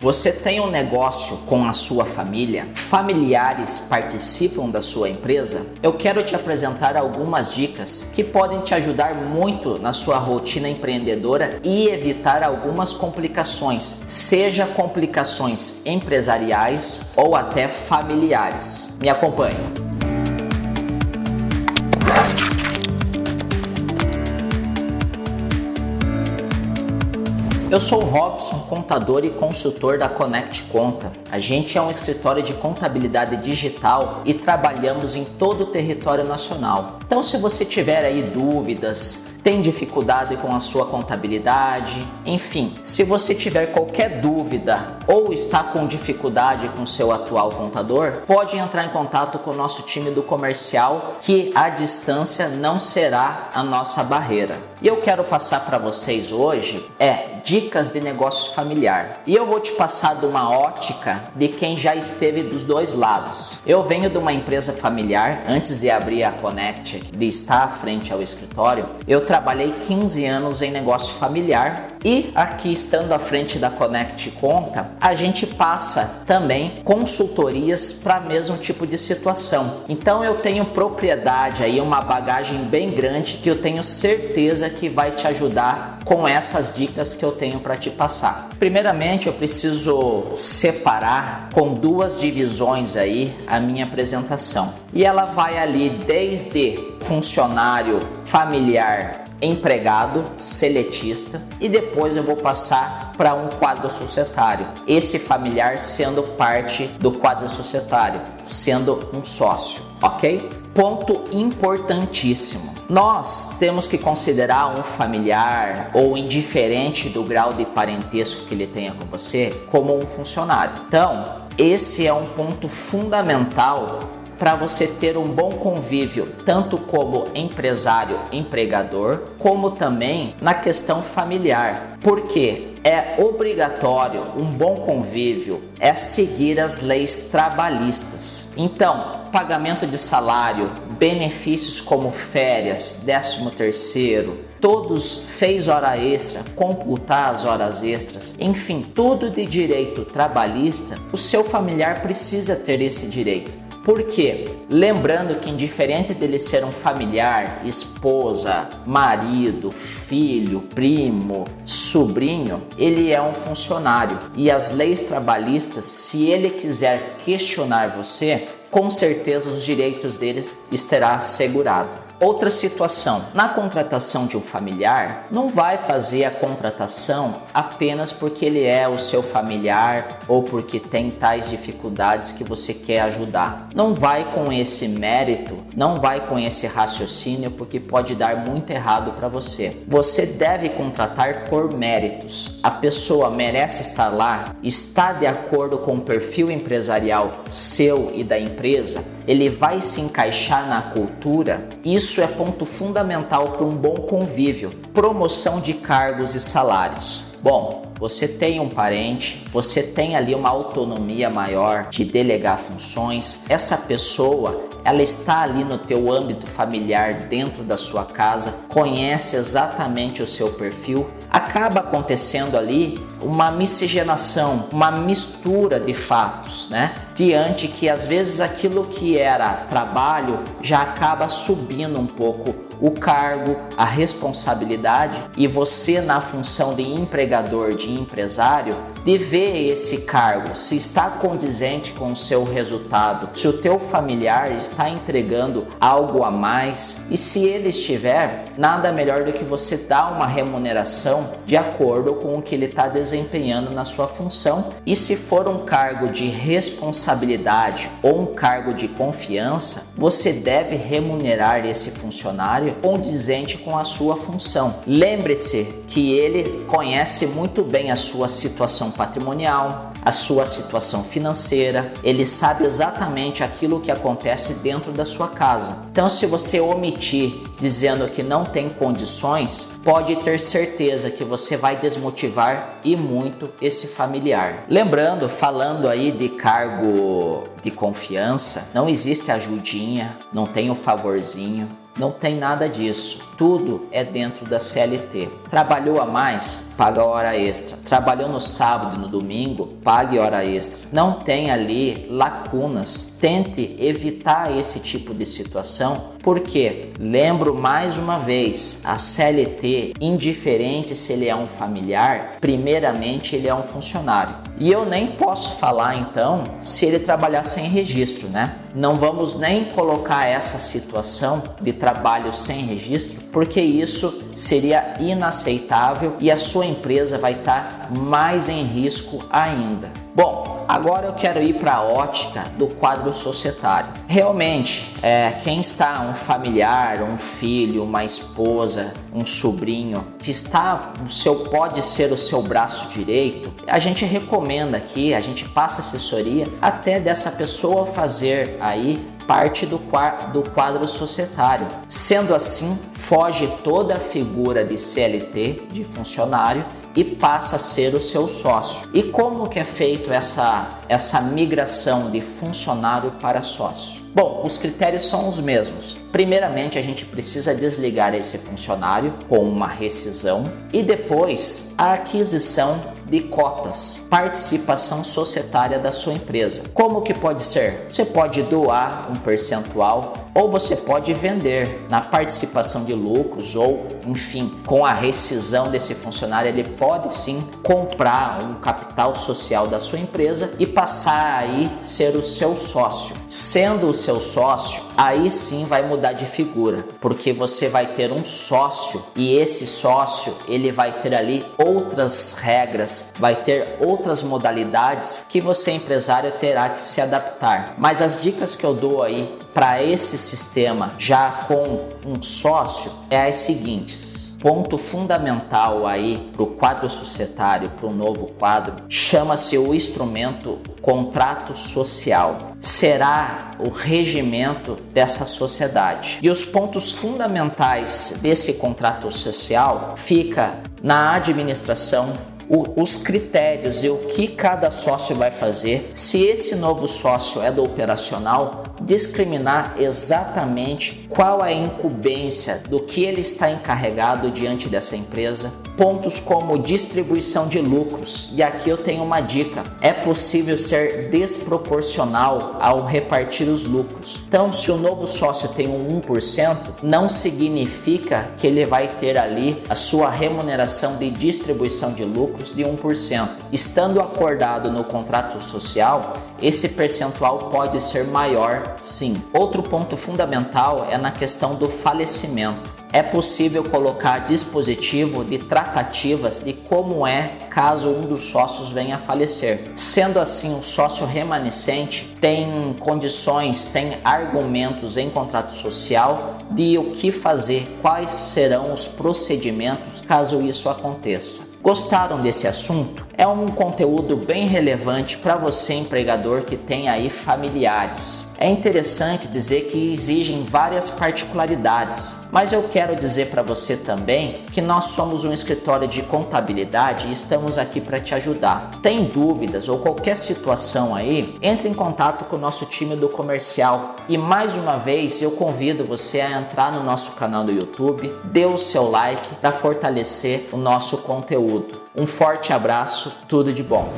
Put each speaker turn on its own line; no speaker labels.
Você tem um negócio com a sua família? Familiares participam da sua empresa? Eu quero te apresentar algumas dicas que podem te ajudar muito na sua rotina empreendedora e evitar algumas complicações, seja complicações empresariais ou até familiares. Me acompanhe. Eu sou o Robson, contador e consultor da Connect Conta. A gente é um escritório de contabilidade digital e trabalhamos em todo o território nacional. Então, se você tiver aí dúvidas, tem dificuldade com a sua contabilidade, enfim, se você tiver qualquer dúvida ou está com dificuldade com seu atual contador, pode entrar em contato com o nosso time do comercial, que a distância não será a nossa barreira. E eu quero passar para vocês hoje dicas de negócio familiar. E eu vou te passar de uma ótica de quem já esteve dos dois lados. Eu venho de uma empresa familiar, antes de abrir a Connect, de estar à frente ao escritório, eu trabalhei 15 anos em negócio familiar e aqui estando à frente da Connect Conta, a gente passa também consultorias para o mesmo tipo de situação. Então eu tenho propriedade aí, uma bagagem bem grande que eu tenho certeza que vai te ajudar com essas dicas que eu tenho para te passar. Primeiramente, eu preciso separar com duas divisões aí a minha apresentação. E ela vai ali desde funcionário familiar, empregado, seletista, e depois eu vou passar para um quadro societário. Esse familiar sendo parte do quadro societário, sendo um sócio, ok? Ponto importantíssimo. Nós temos que considerar um familiar ou indiferente do grau de parentesco que ele tenha com você como um funcionário. Então, esse é um ponto fundamental para você ter um bom convívio, tanto como empresário, empregador, como também na questão familiar. Porque é obrigatório um bom convívio, é seguir as leis trabalhistas. Então, pagamento de salário, benefícios como férias, 13º, todos fez hora extra, computar as horas extras, enfim, tudo de direito trabalhista, o seu familiar precisa ter esse direito. Por quê? Lembrando que indiferente dele ser um familiar, esposa, marido, filho, primo, sobrinho, ele é um funcionário. E as leis trabalhistas, se ele quiser questionar você, com certeza os direitos deles estará assegurado. Outra situação, na contratação de um familiar, não vai fazer a contratação apenas porque ele é o seu familiar ou porque tem tais dificuldades que você quer ajudar. Não vai com esse mérito, não vai com esse raciocínio, porque pode dar muito errado para você. Você deve contratar por méritos. A pessoa merece estar lá, está de acordo com o perfil empresarial seu e da empresa, ele vai se encaixar na cultura. Isso é ponto fundamental para um bom convívio. Promoção de cargos e salários. Bom, você tem um parente, você tem ali uma autonomia maior de delegar funções. Essa pessoa, ela está ali no teu âmbito familiar, dentro da sua casa, conhece exatamente o seu perfil. Acaba acontecendo ali uma miscigenação, uma mistura de fatos, diante que às vezes aquilo que era trabalho já acaba subindo um pouco o cargo, a responsabilidade, e você na função de empregador, de empresário, de ver esse cargo, se está condizente com o seu resultado, se o teu familiar está entregando algo a mais, e se ele estiver, nada melhor do que você dar uma remuneração de acordo com o que ele está desempenhando na sua função. E se for um cargo de responsabilidade ou um cargo de confiança, você deve remunerar esse funcionário condizente com a sua função. Lembre-se que ele conhece muito bem a sua situação patrimonial, a sua situação financeira, ele sabe exatamente aquilo que acontece dentro da sua casa. Então, se você omitir dizendo que não tem condições, pode ter certeza que você vai desmotivar e muito esse familiar. Lembrando, falando aí de cargo de confiança, não existe ajudinha, não tem o favorzinho. Não tem nada disso. Tudo é dentro da CLT. Trabalhou a mais? Paga hora extra. Trabalhou no sábado e no domingo? Pague hora extra. Não tem ali lacunas. Tente evitar esse tipo de situação. Porque, lembro mais uma vez, a CLT, indiferente se ele é um familiar, primeiramente ele é um funcionário. E eu nem posso falar então se ele trabalhar sem registro, né? Não vamos nem colocar essa situação de trabalho sem registro, porque isso seria inaceitável e a sua empresa vai estar mais em risco ainda. Bom, agora eu quero ir para a ótica do quadro societário. Realmente, quem está, um familiar, um filho, uma esposa, um sobrinho, que está pode ser o seu braço direito, a gente recomenda aqui, a gente passa assessoria até dessa pessoa fazer aí parte do quadro societário. Sendo assim, foge toda a figura de CLT, de funcionário, e passa a ser o seu sócio. E como que é feito essa migração de funcionário para sócio? Bom, os critérios são os mesmos. Primeiramente, a gente precisa desligar esse funcionário com uma rescisão e depois a aquisição de cotas, participação societária da sua empresa. Como que pode ser? Você pode doar um percentual ou você pode vender na participação de lucros ou, enfim, com a rescisão desse funcionário, ele pode sim comprar um capital social da sua empresa e passar aí ser o seu sócio. Sendo o seu sócio, aí sim vai mudar de figura, porque você vai ter um sócio e esse sócio, ele vai ter ali outras regras, vai ter outras modalidades que você, empresário, terá que se adaptar. Mas as dicas que eu dou aí para esse sistema já com um sócio é as seguintes. Ponto fundamental aí para o quadro societário, para o novo quadro, chama-se o instrumento contrato social. Será o regimento dessa sociedade. E os pontos fundamentais desse contrato social fica na administração, os critérios e o que cada sócio vai fazer, se esse novo sócio é do operacional, discriminar exatamente qual é a incumbência do que ele está encarregado diante dessa empresa, pontos como distribuição de lucros, e aqui eu tenho uma dica, é possível ser desproporcional ao repartir os lucros. Então, se o novo sócio tem um 1%, não significa que ele vai ter ali a sua remuneração de distribuição de lucros de 1%. Estando acordado no contrato social, esse percentual pode ser maior, sim. Outro ponto fundamental é na questão do falecimento. É possível colocar dispositivo de tratativas de como é caso um dos sócios venha a falecer. Sendo assim, o sócio remanescente tem condições, tem argumentos em contrato social de o que fazer, quais serão os procedimentos caso isso aconteça. Gostaram desse assunto? É um conteúdo bem relevante para você, empregador, que tem aí familiares. É interessante dizer que exigem várias particularidades, mas eu quero dizer para você também que nós somos um escritório de contabilidade e estamos aqui para te ajudar. Tem dúvidas ou qualquer situação aí, entre em contato com o nosso time do comercial. E mais uma vez eu convido você a entrar no nosso canal do YouTube, dê o seu like para fortalecer o nosso conteúdo. Um forte abraço, tudo de bom!